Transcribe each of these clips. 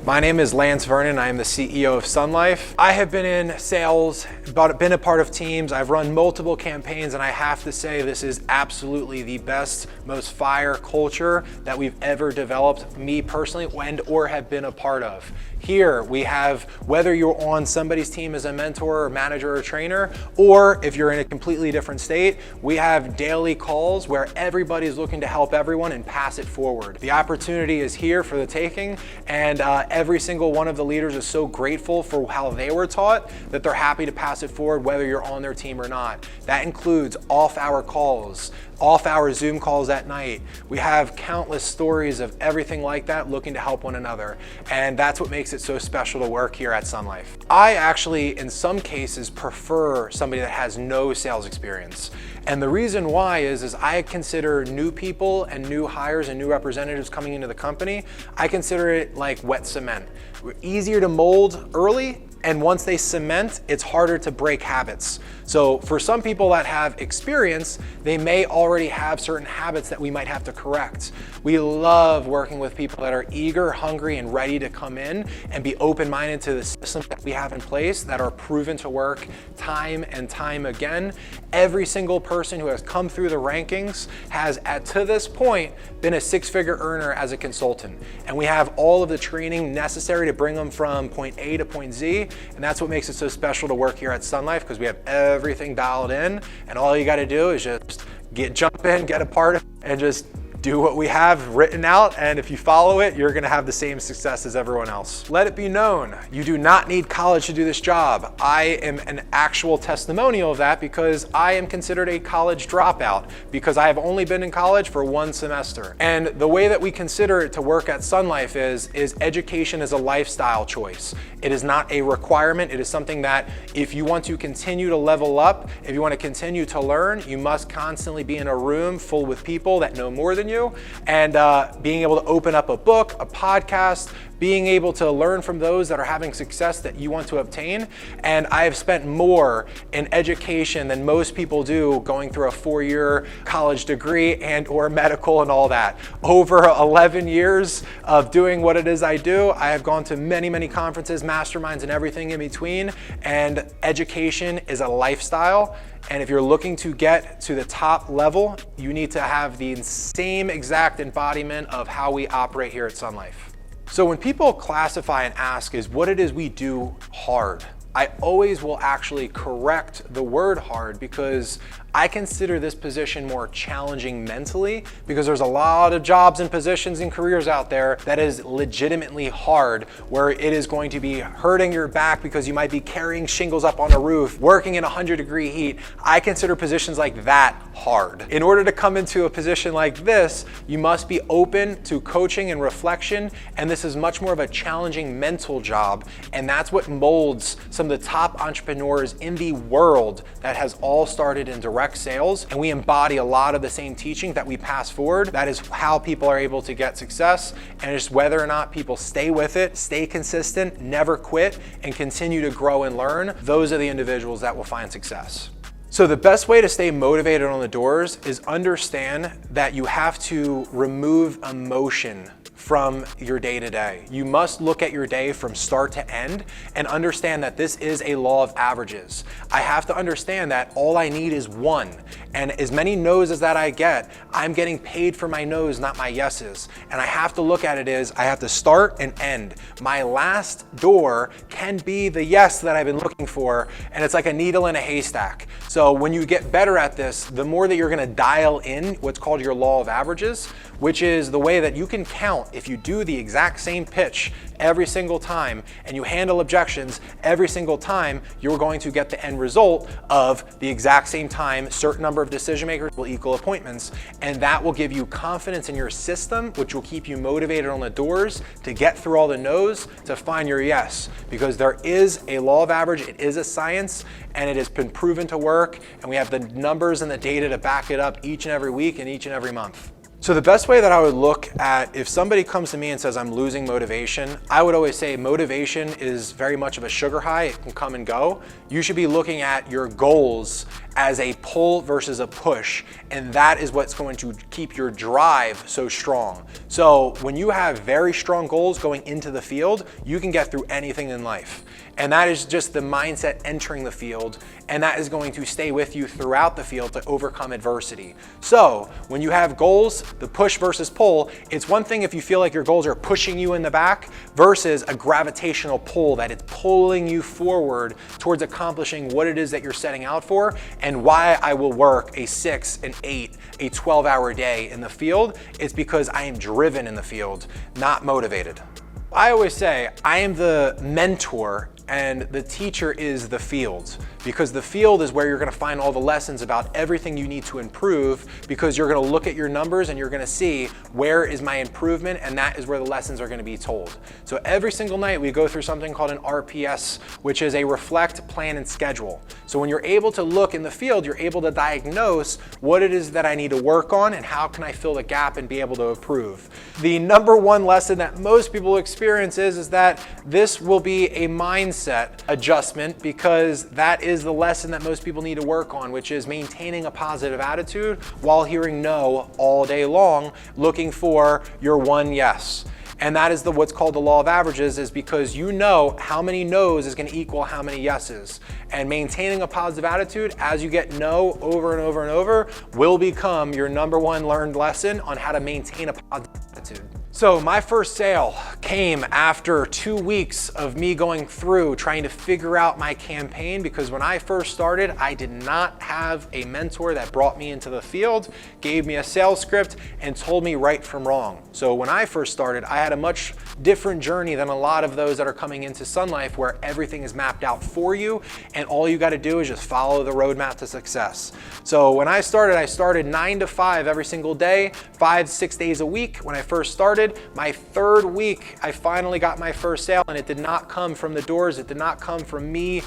My name is Lance Vernon. I am the CEO of SunLife. I have been in sales, been a part of teams. I've run multiple campaigns, and I have to say this is absolutely the best, most fire culture that we've ever developed, me personally, or have been a part of. Here we have, whether you're on somebody's team as a mentor or manager or trainer, or if you're in a completely different state, we have daily calls where everybody's looking to help everyone and pass it forward. The opportunity is here for the taking, and every single one of the leaders is so grateful for how they were taught that they're happy to pass it forward whether you're on their team or not. That includes off-hour calls, off-hour Zoom calls at night. We have countless stories of everything like that, looking to help one another. And that's what makes it so special to work here at SunLife. I actually, in some cases, prefer somebody that has no sales experience. And the reason why is I consider new people and new hires and new representatives coming into the company, I consider it like wet cement. We're easier to mold early, and once they cement, it's harder to break habits. So for some people that have experience, they may already have certain habits that we might have to correct. We love working with people that are eager, hungry, and ready to come in and be open-minded to the systems that we have in place that are proven to work time and time again. Every single person who has come through the rankings has, to this point, been a six-figure earner as a consultant. And we have all of the training necessary to bring them from point A to point Z. And that's what makes it so special to work here at SunLife, because we have everything dialed in, and all you got to do is just jump in, get a part of it, and just do what we have written out, and if you follow it, you're gonna have the same success as everyone else. Let it be known, you do not need college to do this job. I am an actual testimonial of that because I am considered a college dropout because I have only been in college for one semester. And the way that we consider it to work at SunLife is education is a lifestyle choice. It is not a requirement. It is something that if you want to continue to level up, if you want to continue to learn, you must constantly be in a room full with people that know more than you. And being able to open up a book, a podcast, being able to learn from those that are having success that you want to obtain. And I have spent more in education than most people do going through a 4-year college degree and or medical and all that. Over 11 years of doing what it is I do, I have gone to many, many conferences, masterminds, and everything in between. And education is a lifestyle. And if you're looking to get to the top level, you need to have the same exact embodiment of how we operate here at SunLife. So when people classify and ask is what it is we do hard, I always will actually correct the word hard because I consider this position more challenging mentally because there's a lot of jobs and positions and careers out there that is legitimately hard, where it is going to be hurting your back because you might be carrying shingles up on a roof, working in 100-degree heat. I consider positions like that hard. In order to come into a position like this, you must be open to coaching and reflection, and this is much more of a challenging mental job, and that's what molds some of the top entrepreneurs in the world that has all started in direct sales, and we embody a lot of the same teaching that we pass forward. That is how people are able to get success, and just whether or not people stay with it, stay consistent, never quit, and continue to grow and learn, those are the individuals that will find success. So the best way to stay motivated on the doors is understand that you have to remove emotion from your day-to-day. You must look at your day from start to end and understand that this is a law of averages. I have to understand that all I need is one, and as many no's as that I get, I'm getting paid for my no's, not my yeses. And I have to look at it as I have to start and end. My last door can be the yes that I've been looking for, and it's like a needle in a haystack. So when you get better at this, the more that you're gonna dial in what's called your law of averages, which is the way that you can count if you do the exact same pitch every single time and you handle objections every single time, you're going to get the end result of the exact same time. Certain number of decision makers will equal appointments, and that will give you confidence in your system, which will keep you motivated on the doors to get through all the no's to find your yes, because there is a law of average. It is a science, and it has been proven to work, and we have the numbers and the data to back it up each and every week and each and every month. So the best way that I would look at, if somebody comes to me and says I'm losing motivation, I would always say motivation is very much of a sugar high. It can come and go. You should be looking at your goals as a pull versus a push, and that is what's going to keep your drive so strong. So when you have very strong goals going into the field, you can get through anything in life. And that is just the mindset entering the field, and that is going to stay with you throughout the field to overcome adversity. So when you have goals, the push versus pull, it's one thing if you feel like your goals are pushing you in the back versus a gravitational pull that it's pulling you forward towards accomplishing what it is that you're setting out for, and why I will work a 6, an 8, a 12-hour day in the field. It's because I am driven in the field, not motivated. I always say I am the mentor and the teacher is the field, because the field is where you're going to find all the lessons about everything you need to improve, because you're going to look at your numbers and you're going to see where is my improvement, and that is where the lessons are going to be told. So every single night we go through something called an RPS, which is a reflect, plan, and schedule. So when you're able to look in the field, you're able to diagnose what it is that I need to work on and how can I fill the gap and be able to improve. The number one lesson that most people experience is that this will be a mindset adjustment, because that is the lesson that most people need to work on, which is maintaining a positive attitude while hearing no all day long, looking for your one yes. And that is what's called the law of averages, is because you know how many no's is going to equal how many yeses. And maintaining a positive attitude as you get no over and over and over will become your number one learned lesson on how to maintain a positive attitude. So my first sale came after 2 weeks of me going through trying to figure out my campaign, because when I first started, I did not have a mentor that brought me into the field, gave me a sales script, and told me right from wrong. So when I first started, I had a much different journey than a lot of those that are coming into SunLife, where everything is mapped out for you and all you got to do is just follow the roadmap to success. So when I started 9 to 5 every single day, 5-6 days a week. When I first started, my third week, I finally got my first sale, and it did not come from the doors. It did not come from me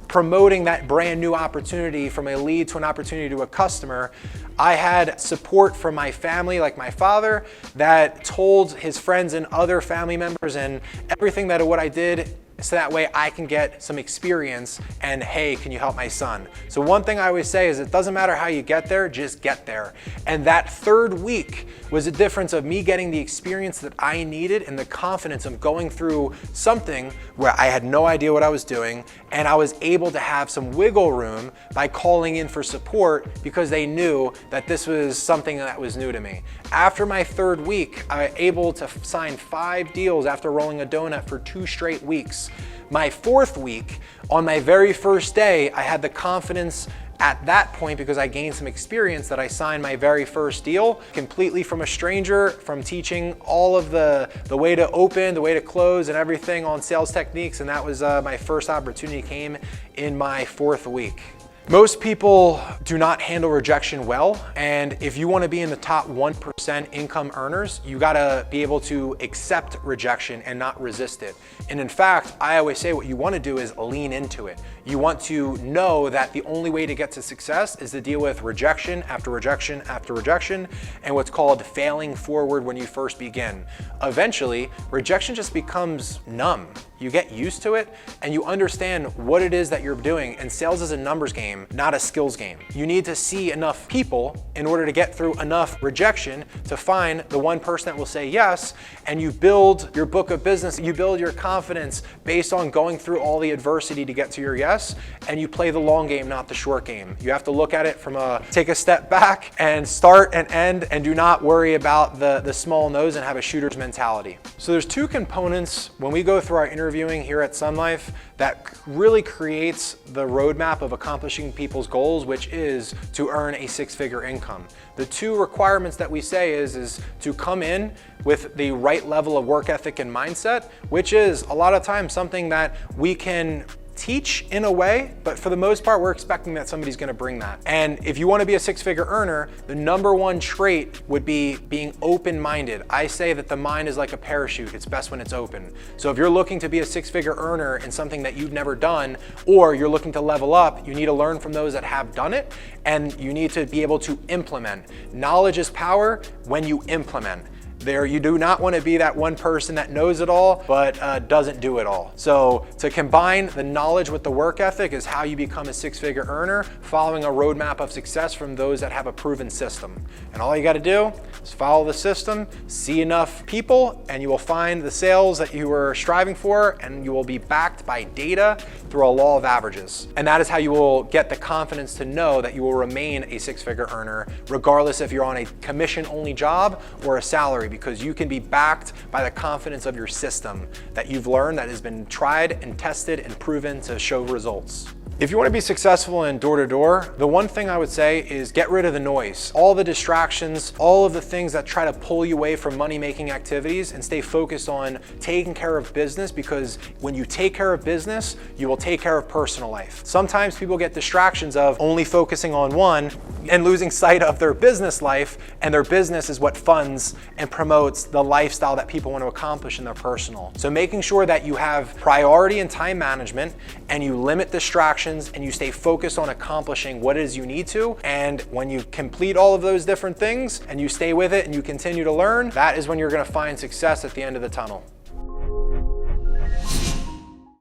promoting that brand new opportunity from a lead to an opportunity to a customer. I had support from my family, like my father, that told his friends and other family members and everything that what I did, so that way I can get some experience and, hey, can you help my son? So one thing I always say is it doesn't matter how you get there, just get there. And that third week was a difference of me getting the experience that I needed and the confidence of going through something where I had no idea what I was doing, and I was able to have some wiggle room by calling in for support because they knew that this was something that was new to me. After my third week, I was able to sign 5 deals after rolling a donut for 2 straight weeks. My fourth week, on my very first day, I had the confidence at that point, because I gained some experience, that I signed my very first deal completely from a stranger, from teaching all of the way to open, the way to close, and everything on sales techniques. And that was my first opportunity came in my fourth week. Most people do not handle rejection well, and if you want to be in the top 1% income earners, you got to be able to accept rejection and not resist it. And in fact, I always say what you want to do is lean into it. You want to know that the only way to get to success is to deal with rejection after rejection after rejection, and what's called failing forward when you first begin. Eventually, rejection just becomes numb. You get used to it and you understand what it is that you're doing, and sales is a numbers game, not a skills game. You need to see enough people in order to get through enough rejection to find the one person that will say yes, and you build your book of business, you build your confidence based on going through all the adversity to get to your yes, and you play the long game, not the short game. You have to look at it from take a step back and start and end, and do not worry about the small no's and have a shooter's mentality. So there's 2 components when we go through our interviewing here at SunLife that really creates the roadmap of accomplishing people's goals, which is to earn a 6-figure income. The 2 requirements that we say is to come in with the right level of work ethic and mindset, which is a lot of times something that we can teach in a way, but for the most part, we're expecting that somebody's gonna bring that. And if you wanna be a six-figure earner, the number one trait would be being open-minded. I say that the mind is like a parachute. It's best when it's open. So if you're looking to be a six-figure earner in something that you've never done, or you're looking to level up, you need to learn from those that have done it, and you need to be able to implement. Knowledge is power when you implement. You do not want to be that one person that knows it all, but doesn't do it all. So to combine the knowledge with the work ethic is how you become a six-figure earner, following a roadmap of success from those that have a proven system. And all you got to do is follow the system, see enough people, and you will find the sales that you were striving for, and you will be backed by data through a law of averages. And that is how you will get the confidence to know that you will remain a six-figure earner, regardless if you're on a commission-only job or a salary, because you can be backed by the confidence of your system that you've learned, that has been tried and tested and proven to show results. If you want to be successful in door-to-door, the one thing I would say is get rid of the noise. All the distractions, all of the things that try to pull you away from money-making activities, and stay focused on taking care of business, because when you take care of business, you will take care of personal life. Sometimes people get distractions of only focusing on one and losing sight of their business life, and their business is what funds and promotes the lifestyle that people want to accomplish in their personal. So making sure that you have priority and time management, and you limit distractions, and you stay focused on accomplishing what it is you need to. And when you complete all of those different things and you stay with it and you continue to learn, that is when you're going to find success at the end of the tunnel.